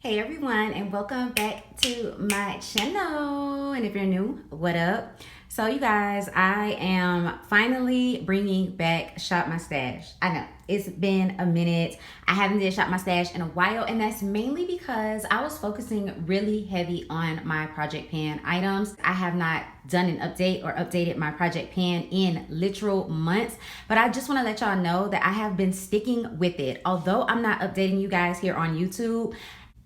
Hey everyone, and welcome back to my channel. And if you're new, what up? So you guys, I am finally bringing back Shop My Stash. I know it's been a minute. I haven't did Shop My Stash in a while, and that's mainly because I was focusing really heavy on my project pan items. I have not done an update or updated my project pan in literal months, but I just want to let y'all know that I have been sticking with it. Although I'm not updating you guys here on YouTube,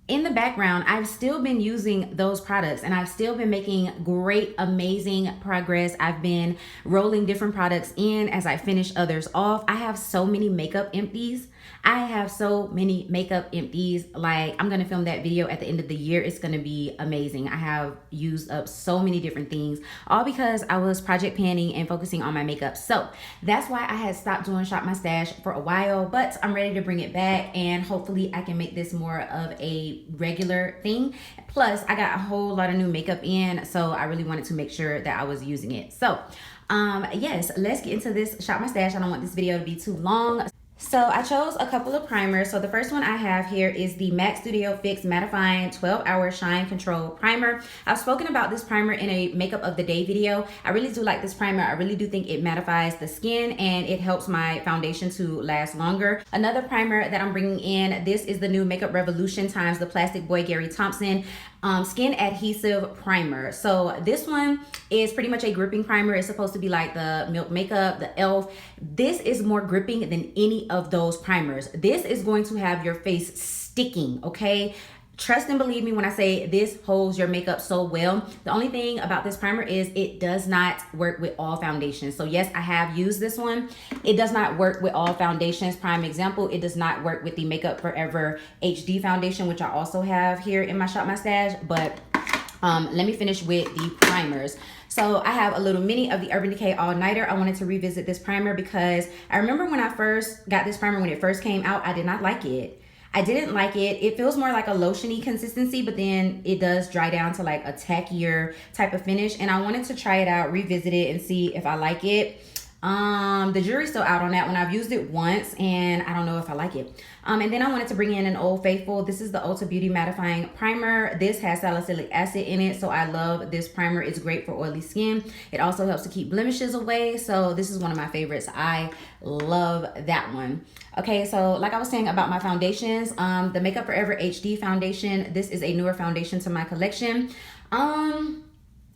in the background, I've still been using those products and I've still been making great, amazing progress. I've been rolling different products in as I finish others off. I have so many makeup empties. Like, I'm gonna film that video at the end of the year. It's gonna be amazing. I have used up so many different things, all because I was project panning and focusing on my makeup. So that's why I had stopped doing Shop My Stash for a while, but I'm ready to bring it back, and hopefully I can make this more of a regular thing. Plus, I got a whole lot of new makeup in, so I really wanted to make sure that I was using it. So yes, let's get into this Shop My Stash. I don't want this video to be too long. So I chose a couple of primers. So the first one I have here is the MAC Studio Fix Mattifying 12-Hour Shine Control Primer. I've spoken about this primer in a makeup of the day video. I really do like this primer. I really do think it mattifies the skin and it helps my foundation to last longer. Another primer that I'm bringing in, this is the new Makeup Revolution times the Plastic Boy Gary Thompson Skin Adhesive Primer. So this one is pretty much a gripping primer. It's supposed to be like the Milk Makeup, the e.l.f. This is more gripping than any of those primers. This is going to have your face sticking, okay? Trust and believe me when I say this holds your makeup so well. The only thing about this primer is it does not work with all foundations. So yes, I have used this one. It does not work with all foundations. Prime example, it does not work with the Makeup Forever HD foundation, which I also have here in my Shop My Stash. But let me finish with the primers. So I have a little mini of the Urban Decay All Nighter. I wanted to revisit this primer because I remember when I first got this primer, when it first came out, I did not like it. I didn't like it. It feels more like a lotiony consistency, but then it does dry down to like a tackier type of finish. And I wanted to try it out, revisit it, and see if I like it. The jury's still out on that one. I've used it once and I don't know if I like it. And then I wanted to bring in an Old Faithful. This is the Ulta Beauty Mattifying Primer. This has salicylic acid in it, so I love this primer. It's great for oily skin. It also helps to keep blemishes away, so this is one of my favorites. I love that one. Okay, so like I was saying about my foundations, the Makeup Forever HD foundation, this is a newer foundation to my collection.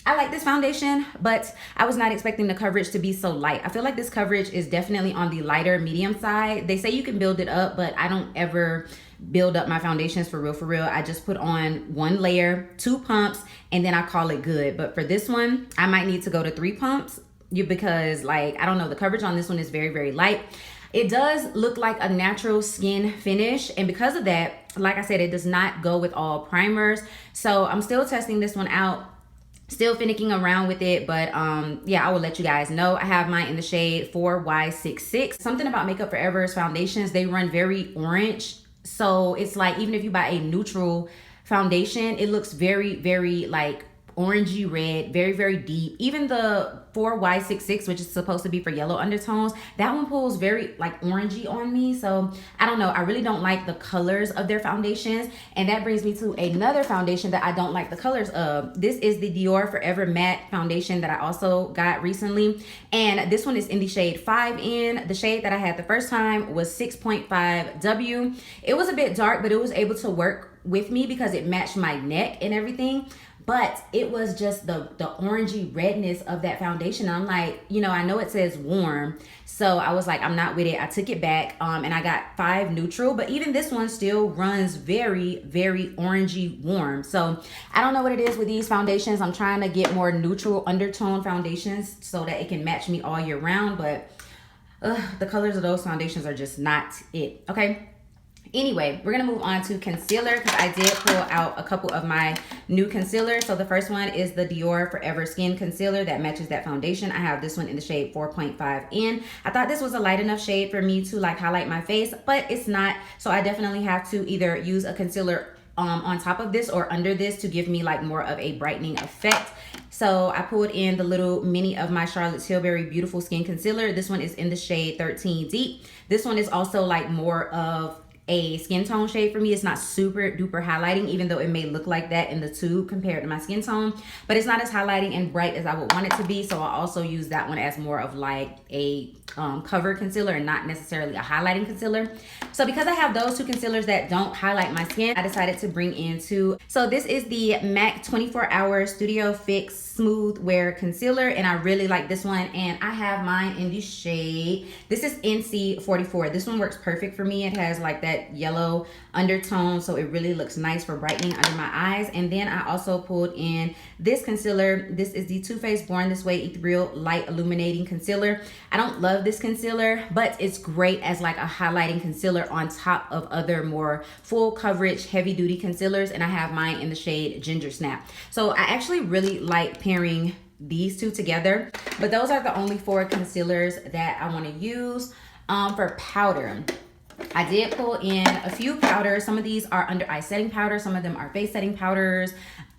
I like this foundation, but I was not expecting the coverage to be so light. I feel like this coverage is definitely on the lighter medium side. They say you can build it up, but I don't ever build up my foundations for real. I just put on one layer, 2 pumps, and then I call it good. But for this one, I might need to go to 3 pumps because, like, I don't know, the coverage on this one is very light. It does look like a natural skin finish, and because of that, like I said, it does not go with all primers. So I'm still testing this one out. Still finicking around with it, but yeah, I will let you guys know. I have mine in the shade 4Y66. Something about Makeup Forever's foundations, they run very orange. So it's like, even if you buy a neutral foundation, it looks very like orangey red, very deep. Even the 4Y66, which is supposed to be for yellow undertones, that one pulls very like orangey on me. So I don't know, I really don't like the colors of their foundations. And that brings me to another foundation that I don't like the colors of. This is the Dior Forever Matte foundation that I also got recently, and this one is in the shade 5N. The shade that I had the first time was 6.5W. It was a bit dark, but it was able to work with me because it matched my neck and everything. But it was just the orangey redness of that foundation. I'm like, you know, I know it says warm, so I was like, I'm not with it. I took it back, and I got 5 neutral, but even this one still runs very orangey warm. So I don't know what it is with these foundations. I'm trying to get more neutral undertone foundations so that it can match me all year round, but the colors of those foundations are just not it. Okay. Anyway, we're gonna move on to concealer because I did pull out a couple of my new concealers. So the first one is the Dior Forever Skin Concealer that matches that foundation. I have this one in the shade 4.5N. I thought this was a light enough shade for me to like highlight my face, but it's not. So I definitely have to either use a concealer on top of this or under this to give me like more of a brightening effect. So I pulled in the little mini of my Charlotte's Tilbury Beautiful Skin Concealer. This one is in the shade 13 Deep. This one is also like more of a skin tone shade for me. It's not super duper highlighting, even though it may look like that in the tube compared to my skin tone, but it's not as highlighting and bright as I would want it to be. So I also use that one as more of like a cover concealer and not necessarily a highlighting concealer. So because I have those two concealers that don't highlight my skin, I decided to bring in two. So this is the MAC 24 Hour Studio Fix Smooth Wear Concealer, and I really like this one, and I have mine in the shade, this is NC 44. This one works perfect for me. It has like that yellow undertone, so it really looks nice for brightening under my eyes. And then I also pulled in this concealer. This is the Too Faced Born This Way Ethereal Light Illuminating Concealer. I don't love this concealer, but it's great as like a highlighting concealer on top of other more full coverage heavy duty concealers, and I have mine in the shade Ginger Snap. So I actually really like pairing these two together, but those are the only 4 concealers that I want to use. For powder, I did pull in a few powders. Some of these are under eye setting powder, some of them are face setting powders,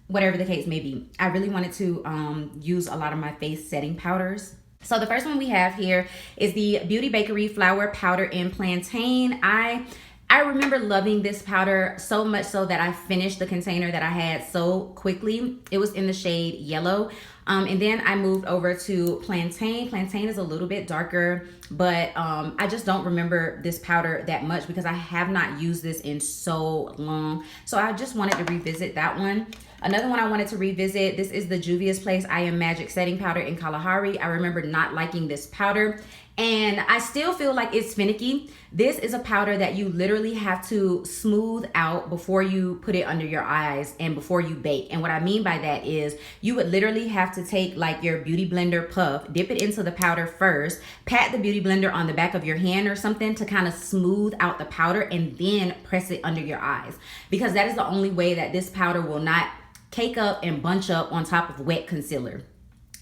whatever the case may be. I really wanted to use a lot of my face setting powders. So the first one we have here is the Beauty Bakery Flour Powder in Plantain. I remember loving this powder so much so that I finished the container that I had so quickly. It was in the shade Yellow. And then I moved over to Plantain. Plantain is a little bit darker, but I just don't remember this powder that much because I have not used this in so long. So I just wanted to revisit that one. Another one I wanted to revisit, this is the Juvia's Place I Am Magic Setting Powder in Kalahari. I remember not liking this powder, and I still feel like it's finicky. This is a powder that you literally have to smooth out before you put it under your eyes and before you bake. And what I mean by that is you would literally have to take like your beauty blender puff, dip it into the powder first, pat the beauty blender on the back of your hand or something to kind of smooth out the powder, and then press it under your eyes, because that is the only way that this powder will not cake up and bunch up on top of wet concealer.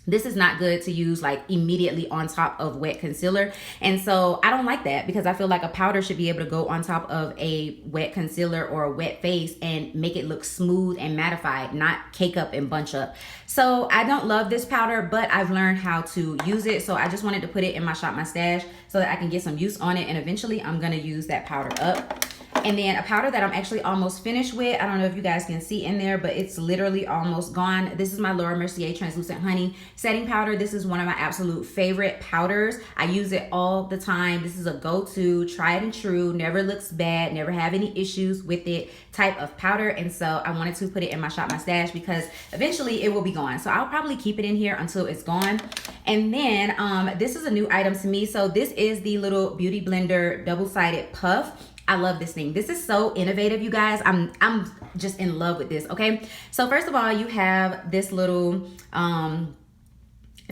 This is not good to use like immediately on top of wet concealer. And so I don't like that, because I feel like a powder should be able to go on top of a wet concealer or a wet face and make it look smooth and mattified, not cake up and bunch up. So I don't love this powder, but I've learned how to use it. So I just wanted to put it in my Shop My Stash so that I can get some use on it. And eventually I'm gonna use that powder up. And then a powder that I'm actually almost finished with, I don't know if you guys can see in there, but it's literally almost gone. This is my Laura Mercier Translucent Honey Setting Powder. This is one of my absolute favorite powders. I use it all the time. This is a go-to, tried and true, never looks bad, never have any issues with it type of powder. And so I wanted to put it in my Shop My Stash because eventually it will be gone. So I'll probably keep it in here until it's gone. And then this is a new item to me. So this is the little Beauty Blender double-sided puff. I love this thing. This is so innovative, you guys. I'm just in love with this, okay? So first of all, you have this little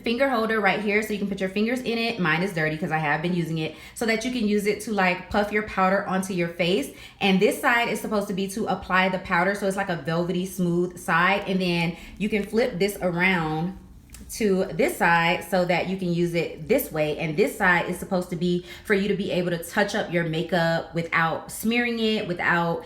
finger holder right here, so you can put your fingers in it. Mine is dirty because I have been using it, so that you can use it to like puff your powder onto your face. And this side is supposed to be to apply the powder, so it's like a velvety smooth side. And then you can flip this around to this side so that you can use it this way, and this side is supposed to be for you to be able to touch up your makeup without smearing it, without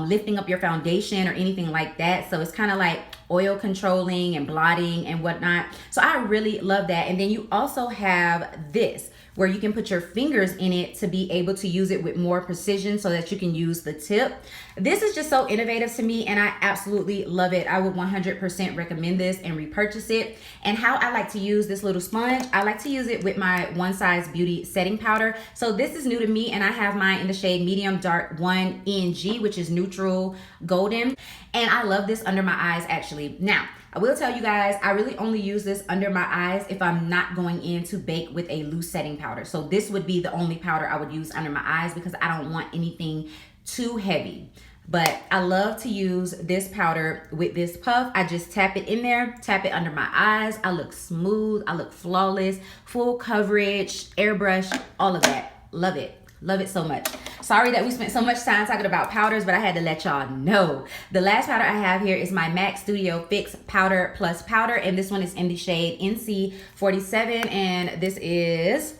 lifting up your foundation or anything like that. So it's kind of like oil controlling and blotting and whatnot. So I really love that. And then you also have this where you can put your fingers in it to be able to use it with more precision so that you can use the tip. This is just so innovative to me, and I absolutely love it. I would 100% recommend this and repurchase it. And how I like to use this little sponge, I like to use it with my One Size Beauty setting powder. So this is new to me, and I have mine in the shade Medium Dark 1 NG, which is neutral golden. And I love this under my eyes actually. Now, I will tell you guys, I really only use this under my eyes if I'm not going in to bake with a loose setting powder. So this would be the only powder I would use under my eyes because I don't want anything too heavy. But I love to use this powder with this puff. I just tap it in there, tap it under my eyes. I look smooth, I look flawless, full coverage, airbrush, all of that. Love it. Love it so much. Sorry that we spent so much time talking about powders, but I had to let y'all know. The last powder I have here is my MAC Studio Fix Powder Plus Powder, and this one is in the shade NC 47, and this is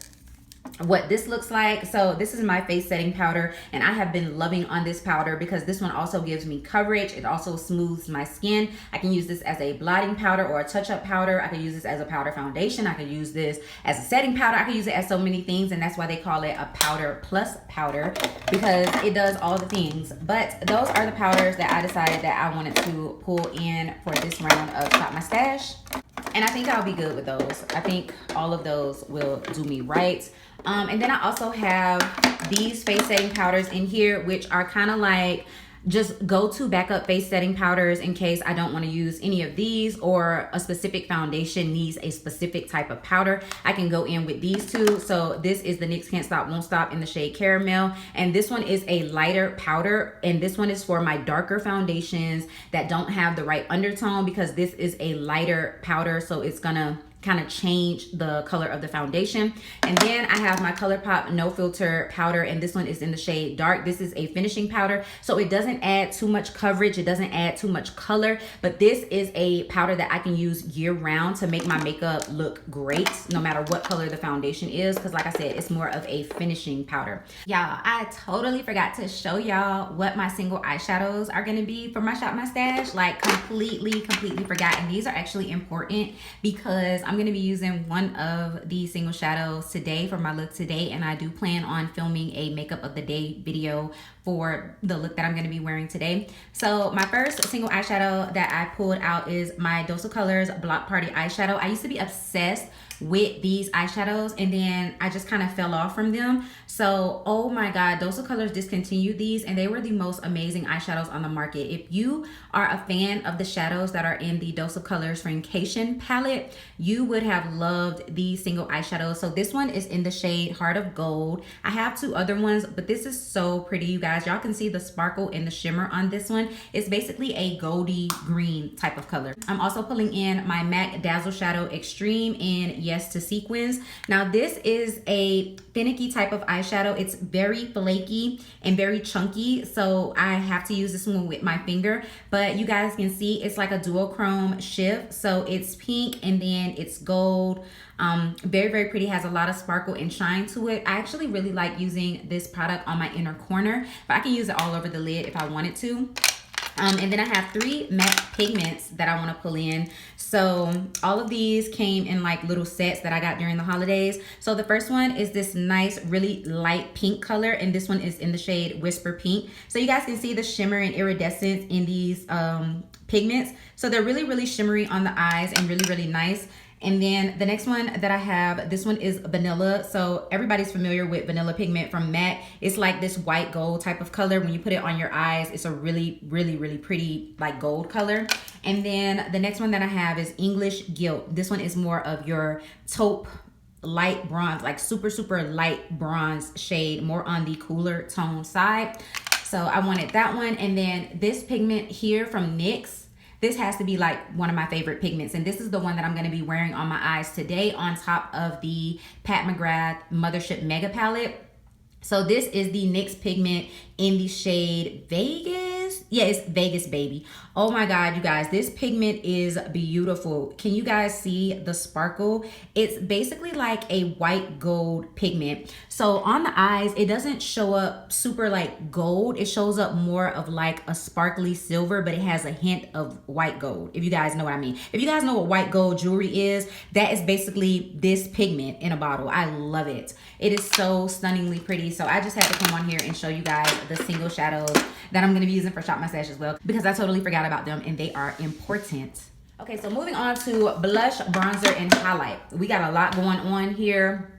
what this looks like. So this is my face setting powder, and I have been loving on this powder because this one also gives me coverage. It also smooths my skin. I can use this as a blotting powder or a touch-up powder. I can use this as a powder foundation. I can use this as a setting powder. I can use it as so many things, and that's why they call it a powder plus powder, because it does all the things. But those are the powders that I decided that I wanted to pull in for this round of Shop My Stash. And I think I'll be good with those. I think all of those will do me right. And then I also have these face setting powders in here, which are kind of like just go-to backup face setting powders in case I don't want to use any of these, or a specific foundation needs a specific type of powder. I can go in with these two. So this is the NYX Can't Stop Won't Stop in the shade Caramel, and this one is a lighter powder, and this one is for my darker foundations that don't have the right undertone, because this is a lighter powder, so it's gonna kind of change the color of the foundation. And then I have my ColourPop No Filter powder, and this one is in the shade Dark. This is a finishing powder, so it doesn't add too much coverage, it doesn't add too much color, but this is a powder that I can use year round to make my makeup look great no matter what color the foundation is, because like I said, it's more of a finishing powder. Y'all, I totally forgot to show y'all what my single eyeshadows are going to be for my Shop My Stash. Like completely forgot, and these are actually important because I'm going to be using one of these single shadows today for my look today, and I do plan on filming a makeup of the day video for the look that I'm going to be wearing today. So my first single eyeshadow that I pulled out is my Dose of Colors Block Party eyeshadow. I used to be obsessed with these eyeshadows, and then I just kind of fell off from them. So oh my god, Dose of Colors discontinued these, and they were the most amazing eyeshadows on the market. If you are a fan of the shadows that are in the Dose of Colors Friendcation palette, you would have loved these single eyeshadows. So this one is in the shade Heart of Gold. I have two other ones, but this is so pretty, you guys. Y'all can see the sparkle and the shimmer on this one. It's basically a goldy green type of color. I'm also pulling in my MAC Dazzle Shadow Extreme in Yes to Sequins. Now this is a finicky type of eyeshadow. It's very flaky and very chunky, so I have to use this one with my finger. But you guys can see it's like a duochrome shift, so it's pink and then it's gold. Very pretty, has a lot of sparkle and shine to it. I actually really like using this product on my inner corner, but I can use it all over the lid if I wanted to. And then I have 3 matte pigments that I want to pull in. So all of these came in like little sets that I got during the holidays. So the first one is this nice, really light pink color, and this one is in the shade Whisper Pink. So you guys can see the shimmer and iridescence in these pigments. So they're really shimmery on the eyes and really nice. And then the next one that I have, this one is Vanilla. So everybody's familiar with vanilla pigment from MAC. It's like this white gold type of color. When you put it on your eyes, it's a really pretty like gold color. And then the next one that I have is English Gilt. This one is more of your taupe light bronze, like super light bronze shade, more on the cooler tone side. So I wanted that one. And then this pigment here from NYX, this has to be like one of my favorite pigments, and this is the one that I'm going to be wearing on my eyes today on top of the Pat McGrath Mothership Mega Palette. So this is the NYX pigment in the shade Vegas. Yeah, it's Vegas Baby. Oh my god, you guys, this pigment is beautiful. Can you guys see the sparkle? It's basically like a white gold pigment. So on the eyes, it doesn't show up super like gold. It shows up more of like a sparkly silver, but it has a hint of white gold, if you guys know what I mean. If you guys know what white gold jewelry is, that is basically this pigment in a bottle. I love it. It is so stunningly pretty. So I just had to come on here and show you guys the single shadows that I'm going to be using for Shop My Stash as well, because I totally forgot about them and they are important. Okay, so moving on to blush, bronzer, and highlight. We got a lot going on here.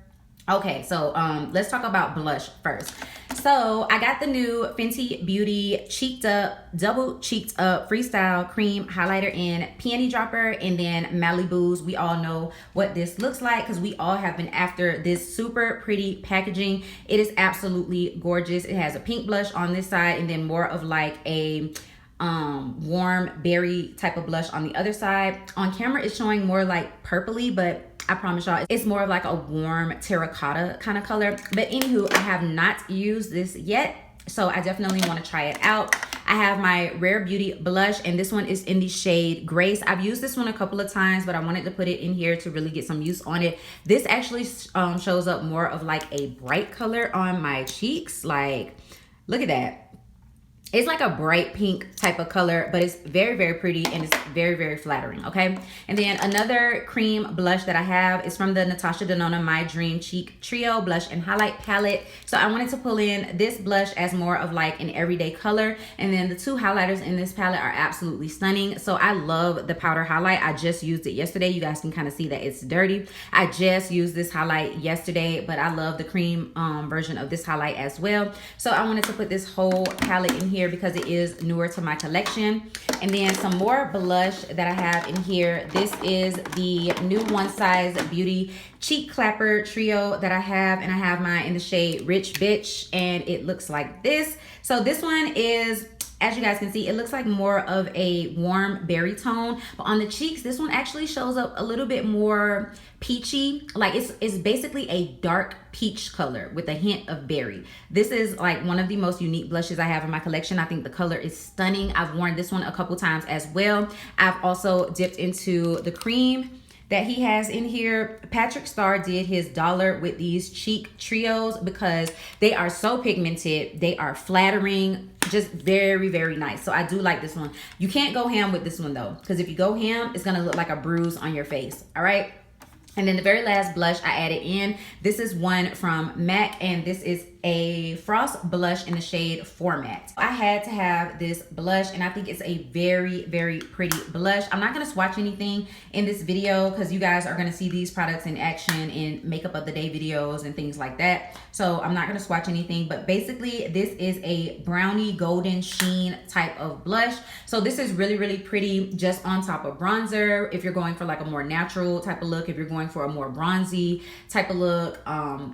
Okay, so let's talk about blush first. So I got the new Fenty Beauty Cheeked Up, Double Cheeked Up Freestyle Cream Highlighter in Peony Dropper, and then Malibu's. We all know what this looks like because we all have been after this super pretty packaging. It is absolutely gorgeous. It has a pink blush on this side and then more of like a warm berry type of blush on the other side. On camera, it's showing more like purpley, but I promise y'all, it's more of like a warm terracotta kind of color. But anywho, I have not used this yet. So I definitely want to try it out. I have my Rare Beauty blush, and this one is in the shade Grace. I've used this one a couple of times, but I wanted to put it in here to really get some use on it. This actually shows up more of like a bright color on my cheeks. Like, look at that. It's like a bright pink type of color, but it's very, very pretty, and it's very, very flattering, okay? And then another cream blush that I have is from the Natasha Denona My Dream Cheek Trio Blush and Highlight Palette. So I wanted to pull in this blush as more of like an everyday color. And then the two highlighters in this palette are absolutely stunning. So I love the powder highlight. I just used it yesterday. You guys can kind of see that it's dirty. I just used this highlight yesterday, but I love the cream version of this highlight as well. So I wanted to put this whole palette in here because it is newer to my collection. And then some more blush that I have in here. This is the new One Size Beauty Cheek Clapper Trio that I have, and I have mine in the shade Rich Bitch, and it looks like this. So this one is, as you guys can see, it looks like more of a warm berry tone, but on the cheeks, this one actually shows up a little bit more peachy. Like it's basically a dark peach color with a hint of berry. This is like one of the most unique blushes I have in my collection. I think the color is stunning. I've worn this one a couple times as well. I've also dipped into the cream that he has in here. Patrick Starr did his dollar with these cheek trios because they are so pigmented, they are flattering, just very, very nice. So I do like this one. You can't go ham with this one though, because if you go ham, it's gonna look like a bruise on your face, all right? And then the very last blush I added in, this is one from MAC, and this is a frost blush in the shade Format. I had to have this blush, and I think it's a very, very pretty blush. I'm not gonna swatch anything in this video because you guys are gonna see these products in action in makeup of the day videos and things like that. So I'm not gonna swatch anything, but basically this is a brownie golden sheen type of blush. So this is really, really pretty just on top of bronzer. If you're going for like a more natural type of look, if you're going for a more bronzy type of look,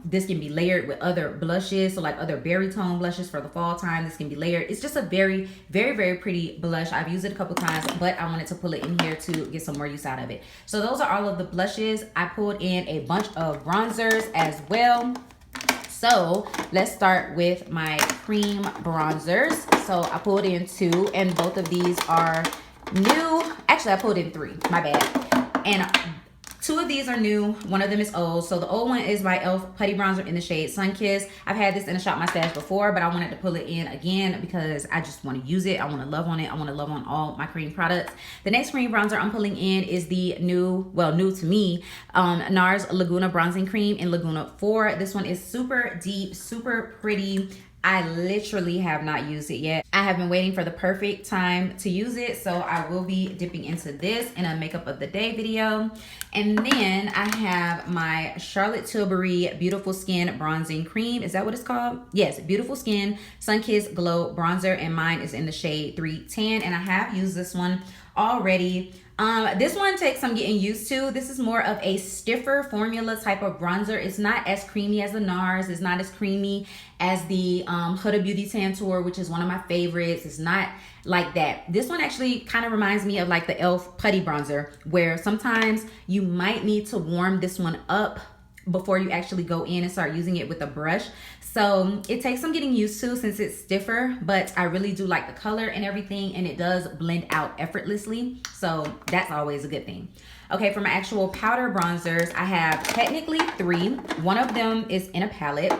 this can be layered with other blushes. So like other berry tone blushes for the fall time, this can be layered. It's just a very, very, very pretty blush. I've used it a couple times, but I wanted to pull it in here to get some more use out of it. So those are all of the blushes. I pulled in a bunch of bronzers as well. So let's start with my cream bronzers. So I pulled in 2, and both of these are new. Actually, I pulled in 3, my bad. And 2 of these are new, 1 of them is old. So the old one is my e.l.f. Putty Bronzer in the shade Sunkissed. I've had this in a Shop My Stash before, but I wanted to pull it in again because I just want to use it. I want to love on it. I want to love on all my cream products. The next cream bronzer I'm pulling in is the new, well, new to me, NARS Laguna Bronzing Cream in Laguna 4. This one is super deep, super pretty. I literally have not used it yet. I have been waiting for the perfect time to use it, so I will be dipping into this in a makeup of the day video. And then I have my Charlotte Tilbury Beautiful Skin Bronzing Cream. Is that what it's called? Yes, Beautiful Skin Sunkissed Glow Bronzer, and mine is in the shade 310, and I have used this one already. This one takes some getting used to. This is more of a stiffer formula type of bronzer. It's not as creamy as the NARS. It's not as creamy as the Huda Beauty Tantour, which is one of my favorites. It's not like that. This one actually kind of reminds me of like the e.l.f. Putty Bronzer, where sometimes you might need to warm this one up before you actually go in and start using it with a brush. So it takes some getting used to since it's stiffer, but I really do like the color and everything, and it does blend out effortlessly. So that's always a good thing. Okay, for my actual powder bronzers, I have technically 3. One of them is in a palette.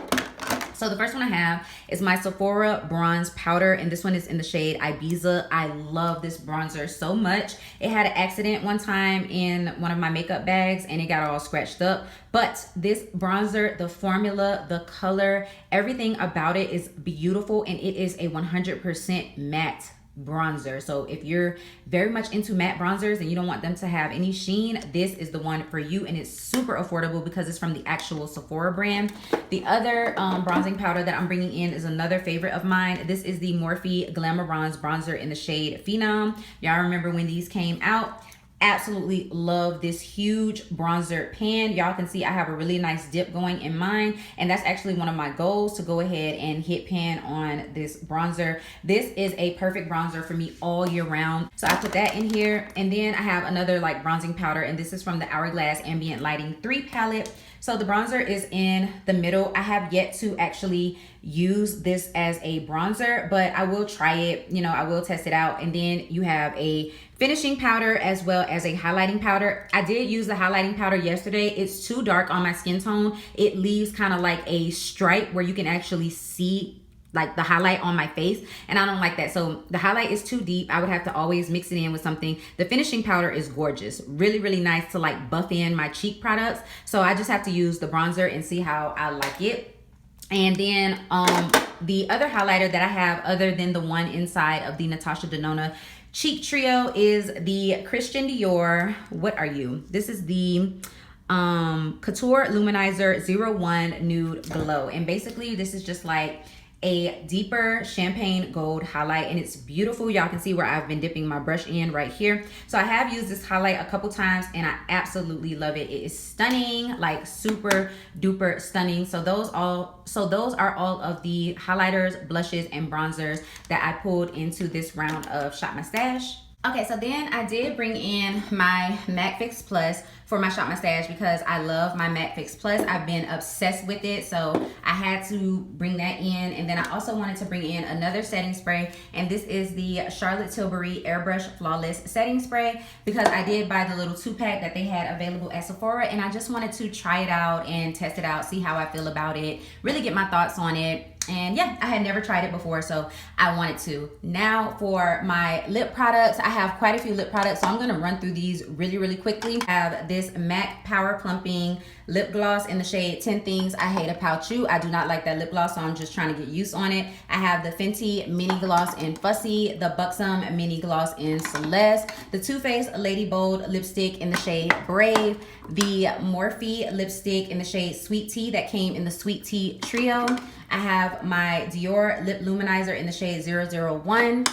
So the first one I have is my Sephora Bronze Powder, and this one is in the shade Ibiza. I love this bronzer so much. It had an accident one time in one of my makeup bags, and it got all scratched up. But this bronzer, the formula, the color, everything about it is beautiful, and it is a 100% matte bronzer. So if you're very much into matte bronzers and you don't want them to have any sheen, this is the one for you, and it's super affordable because it's from the actual Sephora brand. The other bronzing powder that I'm bringing in is another favorite of mine. This is the Morphe Glamour Bronze Bronzer in the shade Phenom. Y'all remember when these came out? Absolutely love this huge bronzer pan. Y'all can see I have a really nice dip going in mine, and that's actually one of my goals, to go ahead and hit pan on this bronzer. This is a perfect bronzer for me all year round. So I put that in here, and then I have another like bronzing powder, and this is from the Hourglass Ambient Lighting 3 palette. So the bronzer is in the middle. I have yet to actually use this as a bronzer, but I will try it. You know, I will test it out. And then you have a finishing powder as well as a highlighting powder. I did use the highlighting powder yesterday. It's too dark on my skin tone. It leaves kind of like a stripe where you can actually see like the highlight on my face, and I don't like that. So the highlight is too deep. I would have to always mix it in with something. The finishing powder is gorgeous, really, really nice to like buff in my cheek products. So I just have to use the bronzer and see how I like it. And then the other highlighter that I have other than the one inside of the Natasha Denona Cheek Trio is the Christian Dior, what are you? This is the Couture Luminizer 01 Nude Glow. And basically this is just like a deeper champagne gold highlight, and it's beautiful. Y'all can see where I've been dipping my brush in right here. So I have used this highlight a couple times and I absolutely love it. It is stunning, like super duper stunning. So those are all of the highlighters, blushes, and bronzers that I pulled into this round of Shop My Stash. Okay, so then I did bring in my MAC Fix Plus for my Shop My Stash because I love my MAC Fix Plus. I've been obsessed with it, so I had to bring that in. And then I also wanted to bring in another setting spray, and this is the Charlotte Tilbury Airbrush Flawless Setting Spray because I did buy the little 2-pack that they had available at Sephora, and I just wanted to try it out and test it out, see how I feel about it, really get my thoughts on it. And yeah, I had never tried it before, so I wanted to. Now for my lip products, I have quite a few lip products, so I'm gonna run through these really, really quickly. I have this MAC Power Plumping Lip Gloss in the shade 10 Things I Hate About You. I do not like that lip gloss, so I'm just trying to get used on it. I have the Fenty Mini Gloss in Fussy, the Buxom Mini Gloss in Celeste, the Too Faced Lady Bold lipstick in the shade Brave, the Morphe lipstick in the shade Sweet Tea that came in the Sweet Tea Trio. I have my Dior Lip Luminizer in the shade 001.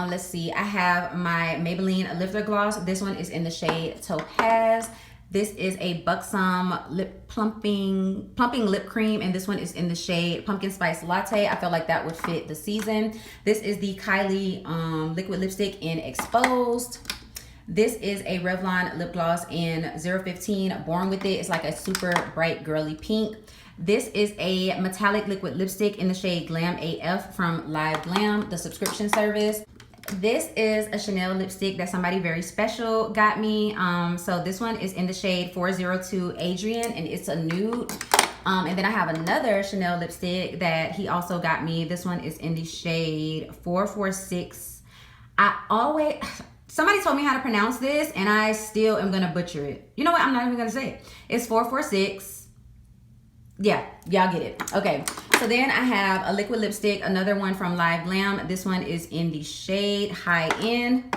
Let's see, I have my Maybelline Lifter Gloss. This one is in the shade Topaz. This is a Buxom lip plumping lip cream, and this one is in the shade Pumpkin Spice Latte. I feel like that would fit the season. This is the Kylie liquid lipstick in Exposed. This is a Revlon lip gloss in 015 Born With It. It's like a super bright girly pink. This is a metallic liquid lipstick in the shade Glam AF from Live Glam, the subscription service. This is a Chanel lipstick that somebody very special got me. So this one is in the shade 402 Adrian, and it's a nude. And then I have another Chanel lipstick that he also got me. This one is in the shade 446. Somebody told me how to pronounce this, and I still am gonna butcher it. You know what? I'm not even gonna say it. It's 446. Yeah, y'all get it. Okay, so then I have a liquid lipstick, another one from Live Glam. This one is in the shade High End,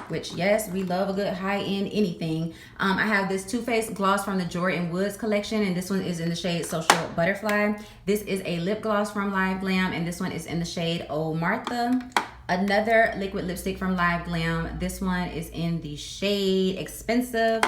which yes, we love a good high end anything. I have this Too Faced gloss from the Joy and Woods collection, and this one is in the shade Social Butterfly. This is a lip gloss from Live Glam, and this one is in the shade Oh Martha. Another liquid lipstick from Live Glam. This one is in the shade Expensive.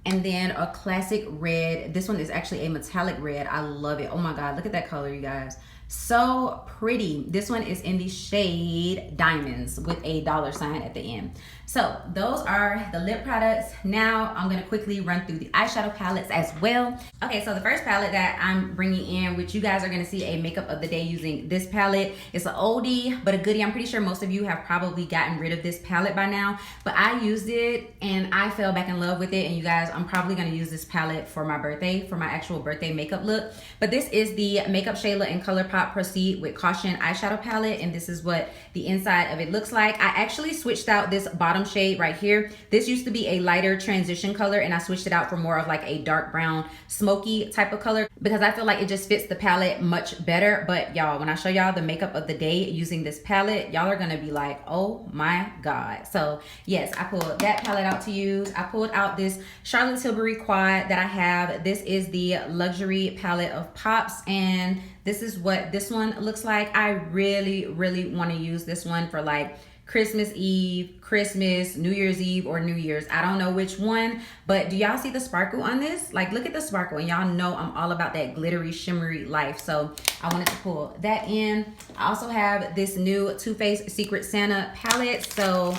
And then a classic red. This one is actually a metallic red. I love it. Oh my God, look at that color, you guys. So pretty. This one is in the shade Diamonds with a $sign at the end. So those are the lip products. Now I'm gonna quickly run through the eyeshadow palettes as well. Okay, so the first palette that I'm bringing in, which you guys are gonna see a makeup of the day using this palette. It's an oldie, but a goodie. I'm pretty sure most of you have probably gotten rid of this palette by now, but I used it and I fell back in love with it. And you guys, I'm probably gonna use this palette for my birthday, for my actual birthday makeup look. But this is the Makeup Shayla and ColourPop Proceed with Caution eyeshadow palette, and this is what the inside of it looks like. I actually switched out this bottom shade right here. This used to be a lighter transition color, and I switched it out for more of like a dark brown smoky type of color because I feel like it just fits the palette much better. But y'all, when I show y'all the makeup of the day using this palette, y'all are gonna be like, oh my God. So yes, I pulled that palette out to use. I pulled out this Charlotte Tilbury quad that I have. This is the Luxury palette of Pops, and this is what this one looks like. I really, really want to use this one for like Christmas Eve, Christmas, New Year's Eve, or New Year's. I don't know which one, but do y'all see the sparkle on this? Like, look at the sparkle, and y'all know I'm all about that glittery, shimmery life. So I wanted to pull that in. I also have this new Too Faced Secret Santa palette. So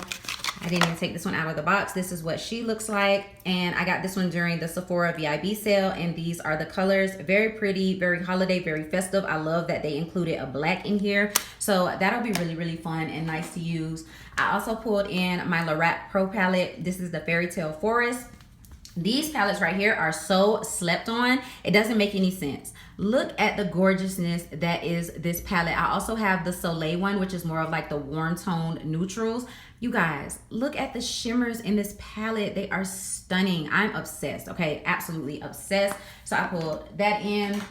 I didn't even take this one out of the box. This is what she looks like. And I got this one during the Sephora VIB sale. And these are the colors. Very pretty, very holiday, very festive. I love that they included a black in here. So that'll be really, really fun and nice to use. I also pulled in my Lorac Pro palette. This is the Fairy Tale Forest. These palettes right here are so slept on. It doesn't make any sense. Look at the gorgeousness that is this palette. I also have the Soleil one, which is more of like the warm toned neutrals. You guys, look at the shimmers in this palette. They are stunning. I'm obsessed, okay? Absolutely obsessed. So I pulled that in.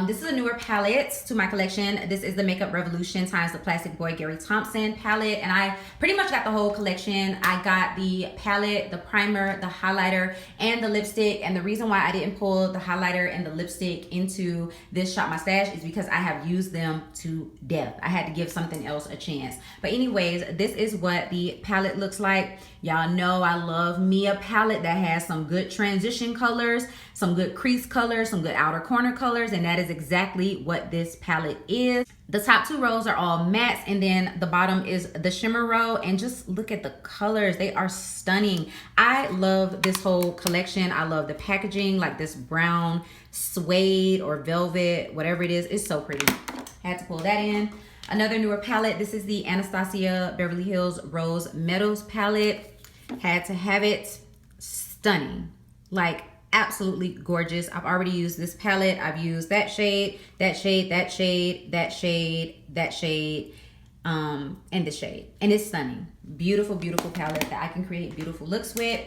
This is a newer palette to my collection. This is the Makeup Revolution times the Plastic Boy Gary Thompson palette. And I pretty much got the whole collection. I got the palette, the primer, the highlighter, and the lipstick. And the reason why I didn't pull the highlighter and the lipstick into this Shop My Stash is because I have used them to death. I had to give something else a chance. But anyways, this is what the palette looks like. Y'all know I love me a palette that has some good transition colors, some good crease colors, some good outer corner colors, and that is exactly what this palette is. The top two rows are all mattes, and then the bottom is the shimmer row, and just look at the colors. They are stunning. I love this whole collection. I love the packaging, like this brown suede or velvet, whatever it is. It's so pretty. I had to pull that in. Another newer palette. This is the Anastasia Beverly Hills Rose Metals palette. Had to have it. Stunning. Like, absolutely gorgeous. I've already used this palette. I've used that shade, that shade, that shade, that shade, that shade, and this shade. And it's stunning. Beautiful, beautiful palette that I can create beautiful looks with.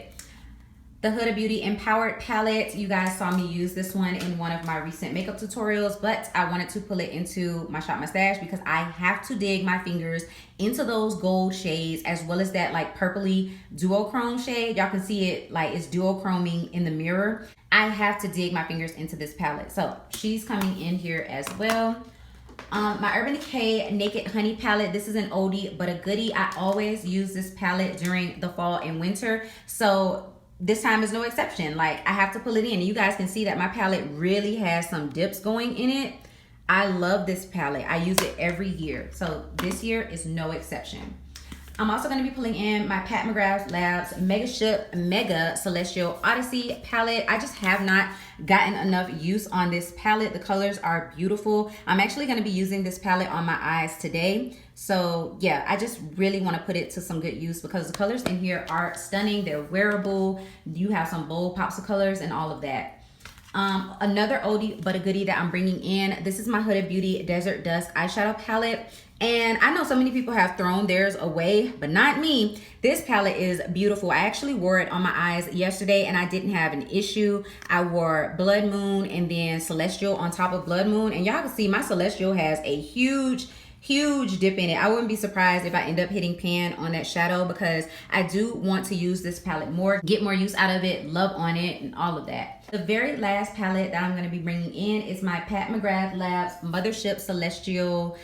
The Huda Beauty Empowered palette. You guys saw me use this one in one of my recent makeup tutorials, but I wanted to pull it into my Shop My Stash because I have to dig my fingers into those gold shades, as well as that like purpley duochrome shade. Y'all can see it, like it's duochroming in the mirror. I have to dig my fingers into this palette. So she's coming in here as well. My Urban Decay Naked Honey palette. This is an oldie but a goodie. I always use this palette during the fall and winter. So this time is no exception. Like, I have to pull it in. You guys can see that my palette really has some dips going in it. I love this palette. I use it every year. So this year is no exception. I'm also going to be pulling in my Pat McGrath Labs Mega Celestial Odyssey palette. I just have not gotten enough use on this palette. The colors are beautiful. I'm actually going to be using this palette on my eyes today. So yeah, I just really want to put it to some good use because the colors in here are stunning. They're wearable. You have some bold pops of colors and all of that. Another oldie but a goodie that I'm bringing in. This is my Huda Beauty Desert Dusk eyeshadow palette. And I know so many people have thrown theirs away, but not me. This palette is beautiful. I actually wore it on my eyes yesterday and I didn't have an issue. I wore Blood Moon and then Celestial on top of Blood Moon. And y'all can see my Celestial has a huge dip in it. I wouldn't be surprised if I end up hitting pan on that shadow because I do want to use this palette more, get more use out of it, love on it, and all of that. The very last palette that I'm going to be bringing in is my Pat McGrath Labs Mothership Celestial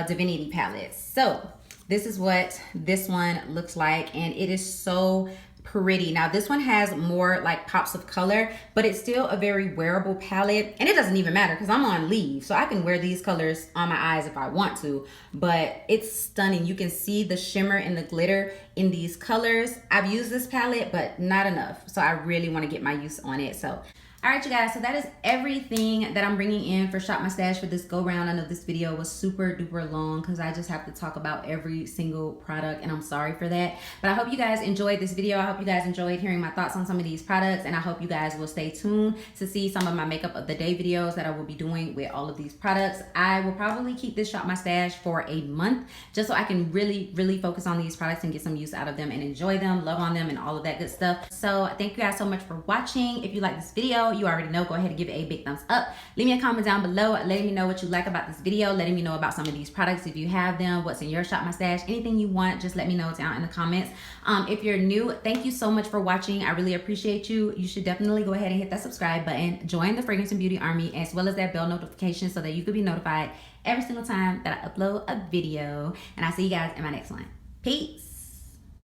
Divinity palette. So this is what this one looks like, and it is so pretty. Now this one has more like pops of color, but it's still a very wearable palette, and it doesn't even matter because I'm on leave, so I can wear these colors on my eyes if I want to. But it's stunning. You can see the shimmer and the glitter in these colors. I've used this palette, but not enough, so I really want to get my use on it. So all right, you guys, so that is everything that I'm bringing in for Shop My Stash for this go round. I know this video was super duper long because I just have to talk about every single product, and I'm sorry for that. But I hope you guys enjoyed this video. I hope you guys enjoyed hearing my thoughts on some of these products, and I hope you guys will stay tuned to see some of my makeup of the day videos that I will be doing with all of these products. I will probably keep this Shop My Stash for a month just so I can really focus on these products and get some use out of them and enjoy them, love on them, and all of that good stuff. So thank you guys so much for watching. If you like this video, you already know, go ahead and give it a big thumbs up. Leave me a comment down below letting me know what you like about this video, letting me know about some of these products if you have them, what's in your Shop My Stash, anything you want, just let me know down in the comments. If you're new, thank you so much for watching. I really appreciate you. You should definitely go ahead and hit that subscribe button, join the Fragrance and Beauty Army, as well as that bell notification so that you could be notified every single time that I upload a video. And I'll see you guys in my next one. Peace.